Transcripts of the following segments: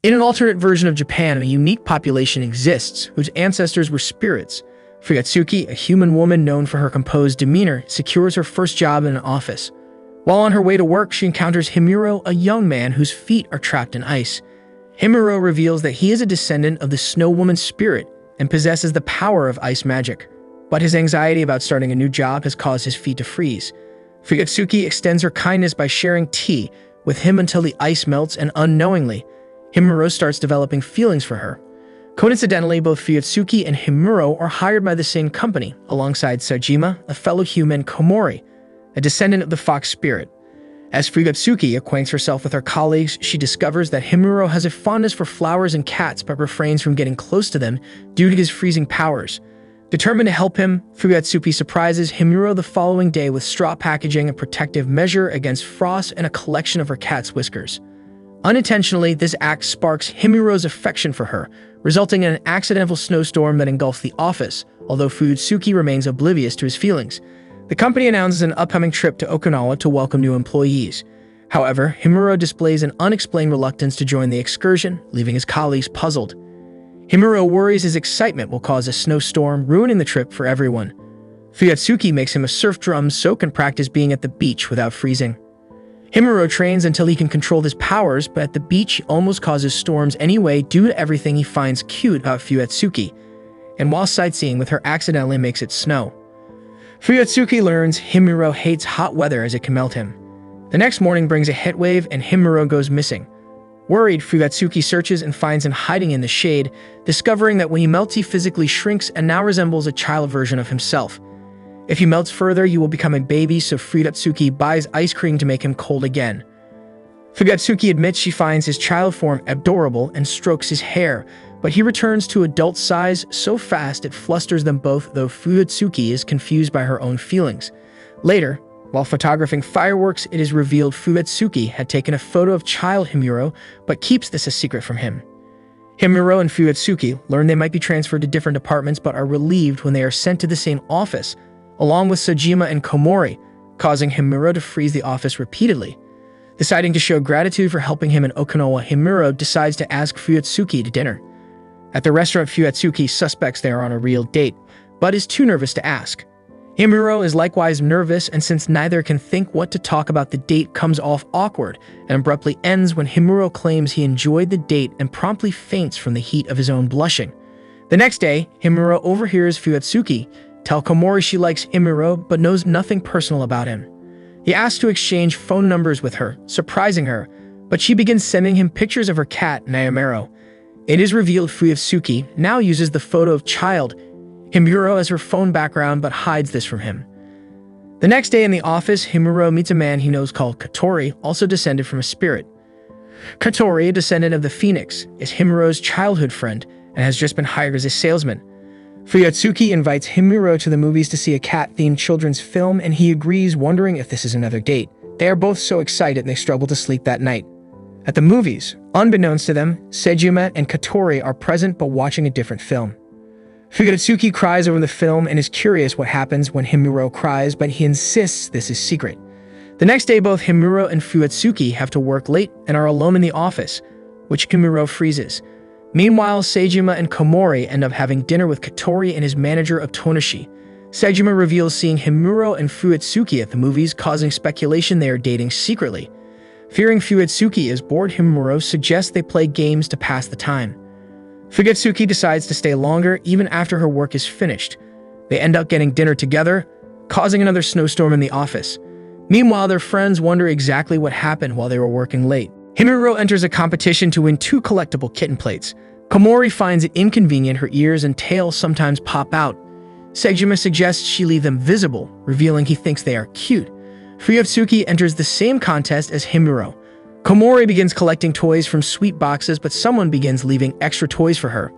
In an alternate version of Japan, a unique population exists whose ancestors were spirits. Fuyatsuki, a human woman known for her composed demeanor, secures her first job in an office. While on her way to work, she encounters Himuro, a young man whose feet are trapped in ice. Himuro reveals that he is a descendant of the Snow Woman's spirit and possesses the power of ice magic. But his anxiety about starting a new job has caused his feet to freeze. Fuyatsuki extends her kindness by sharing tea with him until the ice melts, and unknowingly, Himuro starts developing feelings for her. Coincidentally, both Fuyatsuki and Himuro are hired by the same company, alongside Sejima, a fellow human, Komori, a descendant of the fox spirit. As Fuyatsuki acquaints herself with her colleagues, she discovers that Himuro has a fondness for flowers and cats but refrains from getting close to them due to his freezing powers. Determined to help him, Fuyatsuki surprises Himuro the following day with straw packaging, a protective measure against frost, and a collection of her cat's whiskers. Unintentionally, this act sparks Himuro's affection for her, resulting in an accidental snowstorm that engulfs the office, although Fuyatsuki remains oblivious to his feelings. The company announces an upcoming trip to Okinawa to welcome new employees. However, Himuro displays an unexplained reluctance to join the excursion, leaving his colleagues puzzled. Himuro worries his excitement will cause a snowstorm, ruining the trip for everyone. Fuyatsuki makes him a surf drum so can practice being at the beach without freezing. Himuro trains until he can control his powers, but at the beach he almost causes storms anyway due to everything he finds cute about Fuyatsuki, and while sightseeing with her accidentally makes it snow. Fuyatsuki learns Himuro hates hot weather as it can melt him. The next morning brings a heat wave and Himuro goes missing. Worried, Fuyatsuki searches and finds him hiding in the shade, discovering that when he melts he physically shrinks and now resembles a child version of himself. If he melts further, he will become a baby, so Fuyatsuki buys ice cream to make him cold again. Fuyatsuki admits she finds his child form adorable and strokes his hair, but he returns to adult size so fast it flusters them both, though Fuyatsuki is confused by her own feelings. Later, while photographing fireworks, it is revealed Fuyatsuki had taken a photo of child Himuro, but keeps this a secret from him. Himuro and Fuyatsuki learn they might be transferred to different departments but are relieved when they are sent to the same office, along with Sejima and Komori, causing Himuro to freeze the office repeatedly. Deciding to show gratitude for helping him in Okinawa, Himuro decides to ask Fuyatsuki to dinner. At the restaurant, Fuyatsuki suspects they are on a real date, but is too nervous to ask. Himuro is likewise nervous, and since neither can think what to talk about, the date comes off awkward and abruptly ends when Himuro claims he enjoyed the date and promptly faints from the heat of his own blushing. The next day, Himuro overhears Fuyatsuki tell Komori she likes Himuro but knows nothing personal about him. He asks to exchange phone numbers with her, surprising her, but she begins sending him pictures of her cat, Nayamero. It is revealed Fuyatsuki now uses the photo of child Himuro as her phone background but hides this from him. The next day in the office, Himuro meets a man he knows called Katori, also descended from a spirit. Katori, a descendant of the Phoenix, is Himuro's childhood friend and has just been hired as a salesman. Fuyatsuki invites Himuro to the movies to see a cat-themed children's film, and he agrees, wondering if this is another date. They are both so excited they struggle to sleep that night. At the movies, unbeknownst to them, Sejima and Katori are present but watching a different film. Fuyatsuki cries over the film and is curious what happens when Himuro cries, but he insists this is secret. The next day, both Himuro and Fuyatsuki have to work late and are alone in the office, which Himuro freezes. Meanwhile, Sejima and Komori end up having dinner with Katori and his manager of Tonoshi. Sejima reveals seeing Himuro and Fuyatsuki at the movies, causing speculation they are dating secretly. Fearing Fuyatsuki is bored, Himuro suggests they play games to pass the time. Fuyatsuki decides to stay longer even after her work is finished. They end up getting dinner together, causing another snowstorm in the office. Meanwhile, their friends wonder exactly what happened while they were working late. Himuro enters a competition to win 2 collectible kitten plates. Komori finds it inconvenient her ears and tail sometimes pop out. Sejima suggests she leave them visible, revealing he thinks they are cute. Fuyatsuki enters the same contest as Himuro. Komori begins collecting toys from sweet boxes, but someone begins leaving extra toys for her.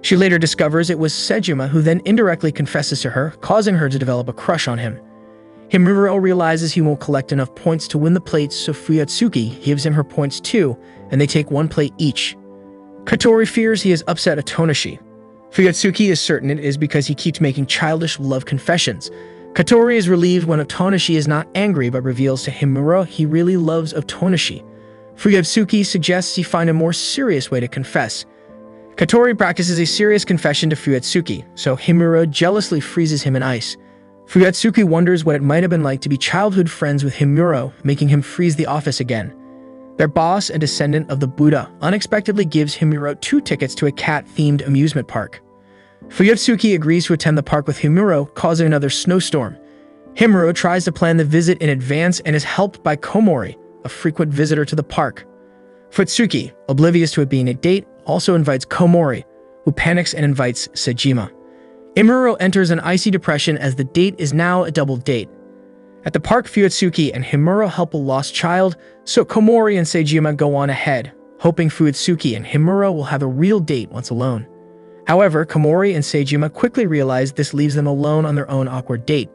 She later discovers it was Sejima, who then indirectly confesses to her, causing her to develop a crush on him. Himuro realizes he won't collect enough points to win the plates, so Fuyatsuki gives him her points too, and they take 1 plate each. Katori fears he has upset Tonoshi. Fuyatsuki is certain it is because he keeps making childish love confessions. Katori is relieved when Tonoshi is not angry but reveals to Himuro he really loves Tonoshi. Fuyutsuki suggests he find a more serious way to confess. Katori practices a serious confession to Fuyutsuki, so Himuro jealously freezes him in ice. Fuyutsuki wonders what it might have been like to be childhood friends with Himuro, making him freeze the office again. Their boss, a descendant of the Buddha, unexpectedly gives Himuro 2 tickets to a cat-themed amusement park. Fuyutsuki agrees to attend the park with Himuro, causing another snowstorm. Himuro tries to plan the visit in advance and is helped by Komori, a frequent visitor to the park. Fuyutsuki, oblivious to it being a date, also invites Komori, who panics and invites Sejima. Himuro enters an icy depression as the date is now a double date. At the park, Fuyutsuki and Himuro help a lost child, so Komori and Sejima go on ahead, hoping Fuyutsuki and Himuro will have a real date once alone. However, Komori and Sejima quickly realize this leaves them alone on their own awkward date.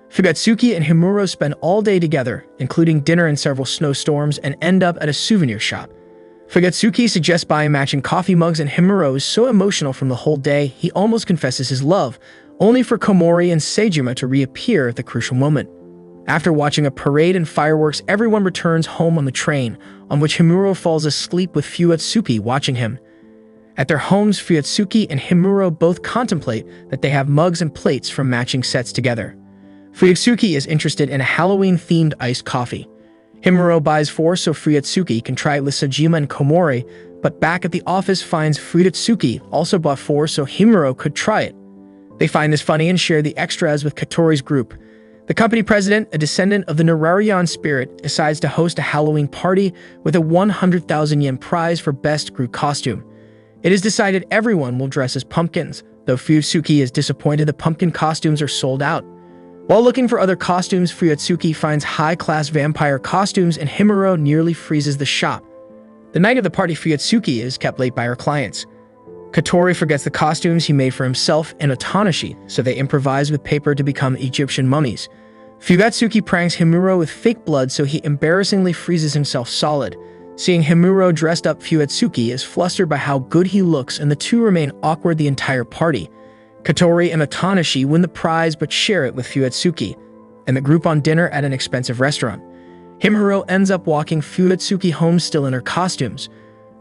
Fuyutsuki and Himuro spend all day together, including dinner and several snowstorms, and end up at a souvenir shop. Fuyutsuki suggests buying matching coffee mugs, and Himuro is so emotional from the whole day he almost confesses his love, only for Komori and Sejima to reappear at the crucial moment. After watching a parade and fireworks, everyone returns home on the train, on which Himuro falls asleep with Fuyutsuki watching him. At their homes, Fuyutsuki and Himuro both contemplate that they have mugs and plates from matching sets together. Fuyutsuki is interested in a Halloween-themed iced coffee. Himuro buys 4 so Fuyutsuki can try it with Sejima and Komori, but back at the office finds Fuyutsuki also bought 4 so Himuro could try it. They find this funny and share the extras with Katori's group. The company president, a descendant of the Nararian spirit, decides to host a Halloween party with a 100,000 yen prize for best group costume. It is decided everyone will dress as pumpkins, though Fuyutsuki is disappointed the pumpkin costumes are sold out. While looking for other costumes, Fuyutsuki finds high-class vampire costumes and Himuro nearly freezes the shop. The night of the party, Fuyutsuki is kept late by her clients. Katori forgets the costumes he made for himself and Otonashi, so they improvise with paper to become Egyptian mummies. Fuyutsuki pranks Himuro with fake blood so he embarrassingly freezes himself solid. Seeing Himuro dressed up, Fuyutsuki is flustered by how good he looks and the two remain awkward the entire party. Katori and Otonashi win the prize but share it with Fuyutsuki, and the group on dinner at an expensive restaurant. Himuro ends up walking Fuyutsuki home still in her costumes.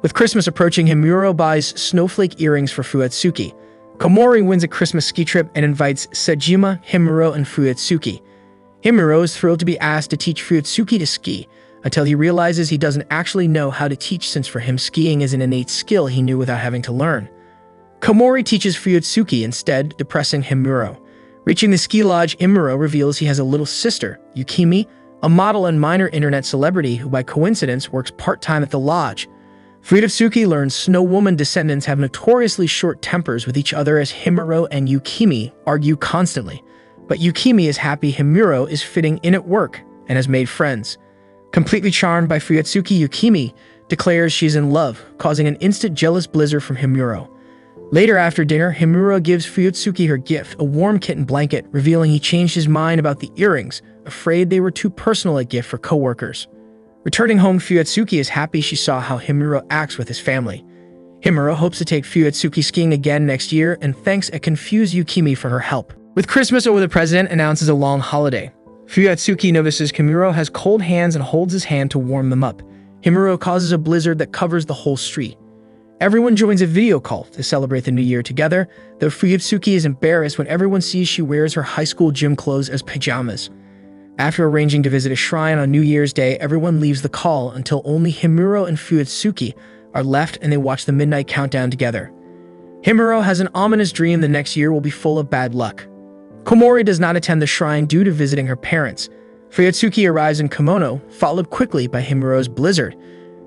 With Christmas approaching, Himuro buys snowflake earrings for Fuyutsuki. Komori wins a Christmas ski trip and invites Sejima, Himuro, and Fuyutsuki. Himuro is thrilled to be asked to teach Fuyutsuki to ski, until he realizes he doesn't actually know how to teach since for him skiing is an innate skill he knew without having to learn. Komori teaches Fuyutsuki instead, depressing Himuro. Reaching the ski lodge, Himuro reveals he has a little sister, Yukimi, a model and minor internet celebrity who by coincidence works part-time at the lodge. Fuyutsuki learns Snow Woman descendants have notoriously short tempers with each other as Himuro and Yukimi argue constantly. But Yukimi is happy Himuro is fitting in at work and has made friends. Completely charmed by Fuyutsuki, Yukimi declares she's in love, causing an instant jealous blizzard from Himuro. Later after dinner, Himuro gives Fuyutsuki her gift, a warm kitten blanket, revealing he changed his mind about the earrings, afraid they were too personal a gift for co-workers. Returning home, Fuyutsuki is happy she saw how Himuro acts with his family. Himuro hopes to take Fuyutsuki skiing again next year and thanks a confused Yukimi for her help. With Christmas over, the president announces a long holiday. Fuyutsuki notices Himuro has cold hands and holds his hand to warm them up. Himuro causes a blizzard that covers the whole street. Everyone joins a video call to celebrate the new year together, though Fuyutsuki is embarrassed when everyone sees she wears her high school gym clothes as pajamas. After arranging to visit a shrine on New Year's Day, everyone leaves the call until only Himuro and Fuyutsuki are left and they watch the midnight countdown together. Himuro has an ominous dream the next year will be full of bad luck. Komori does not attend the shrine due to visiting her parents. Fuyutsuki arrives in kimono, followed quickly by Himuro's blizzard.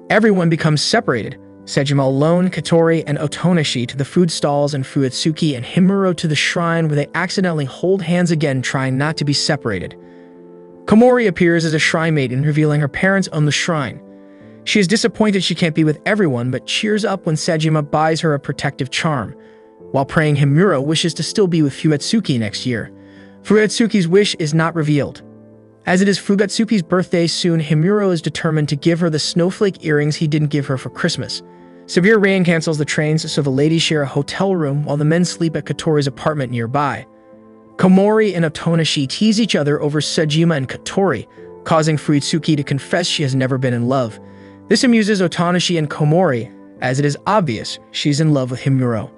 Everyone becomes separated. Sejima alone, Katori, and Otonashi to the food stalls, and Fuyutsuki and Himuro to the shrine where they accidentally hold hands again, trying not to be separated. Komori appears as a shrine maiden, revealing her parents own the shrine. She is disappointed she can't be with everyone, but cheers up when Sejima buys her a protective charm. While praying, Himuro wishes to still be with Fuyutsuki next year. Fuyutsuki's wish is not revealed. As it is Fuyutsuki's birthday soon, Himuro is determined to give her the snowflake earrings he didn't give her for Christmas. Severe rain cancels the trains, so the ladies share a hotel room while the men sleep at Katori's apartment nearby. Komori and Otonashi tease each other over Sejima and Katori, causing Fuyutsuki to confess she has never been in love. This amuses Otonashi and Komori, as it is obvious she's in love with Himuro.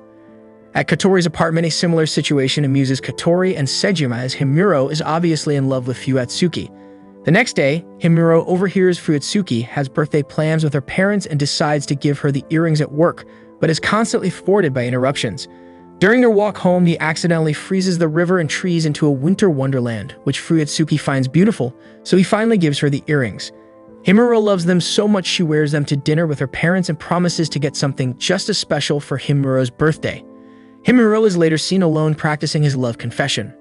At Kotori's apartment, a similar situation amuses Kotori and Sejima, as Himuro is obviously in love with Fuyatsuki. The next day, Himuro overhears Fuyatsuki has birthday plans with her parents and decides to give her the earrings at work, but is constantly thwarted by interruptions. During their walk home, he accidentally freezes the river and trees into a winter wonderland, which Fuyatsuki finds beautiful, so he finally gives her the earrings. Himuro loves them so much she wears them to dinner with her parents and promises to get something just as special for Himuro's birthday. Himuro is later seen alone practicing his love confession.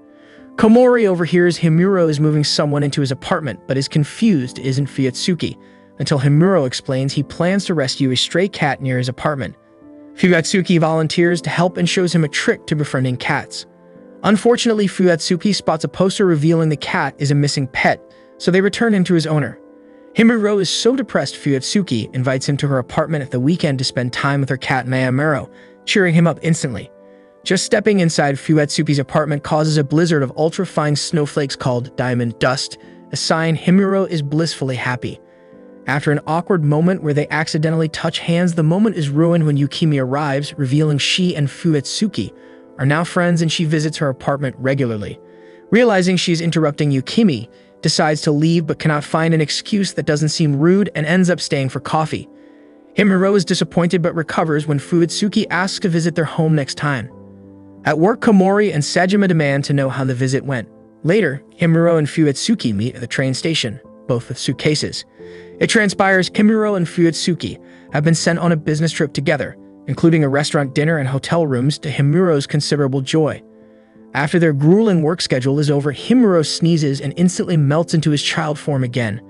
Komori overhears Himuro is moving someone into his apartment, but is confused it isn't Fuyatsuki, until Himuro explains he plans to rescue a stray cat near his apartment. Fuyatsuki volunteers to help and shows him a trick to befriending cats. Unfortunately, Fuyatsuki spots a poster revealing the cat is a missing pet, so they return him to his owner. Himuro is so depressed Fuyatsuki invites him to her apartment at the weekend to spend time with her cat Mayamero, cheering him up instantly. Just stepping inside Fuyatsuki's apartment causes a blizzard of ultra-fine snowflakes called diamond dust, a sign Himuro is blissfully happy. After an awkward moment where they accidentally touch hands, the moment is ruined when Yukimi arrives, revealing she and Fuyatsuki are now friends, and she visits her apartment regularly. Realizing she's interrupting, Yukimi decides to leave but cannot find an excuse that doesn't seem rude and ends up staying for coffee. Himuro is disappointed but recovers when Fuyatsuki asks to visit their home next time. At work, Komori and Sejima demand to know how the visit went. Later, Himuro and Fuyatsuki meet at the train station, both with suitcases. It transpires Himuro and Fuyatsuki have been sent on a business trip together, including a restaurant dinner and hotel rooms, to Himuro's considerable joy. After their grueling work schedule is over, Himuro sneezes and instantly melts into his child form again.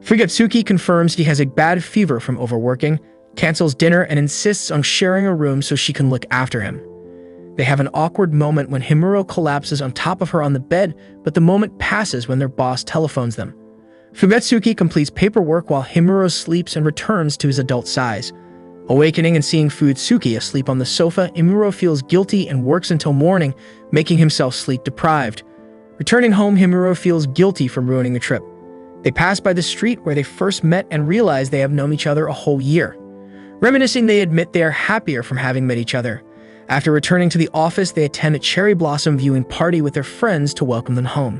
Fuyatsuki confirms he has a bad fever from overworking, cancels dinner, and insists on sharing a room so she can look after him. They have an awkward moment when Himuro collapses on top of her on the bed, but the moment passes when their boss telephones them. Fuyatsuki completes paperwork while Himuro sleeps and returns to his adult size. Awakening and seeing Fuyatsuki asleep on the sofa, Himuro feels guilty and works until morning, making himself sleep-deprived. Returning home, Himuro feels guilty for ruining the trip. They pass by the street where they first met and realize they have known each other a whole year. Reminiscing, they admit they are happier from having met each other. After returning to the office, they attend a cherry blossom viewing party with their friends to welcome them home.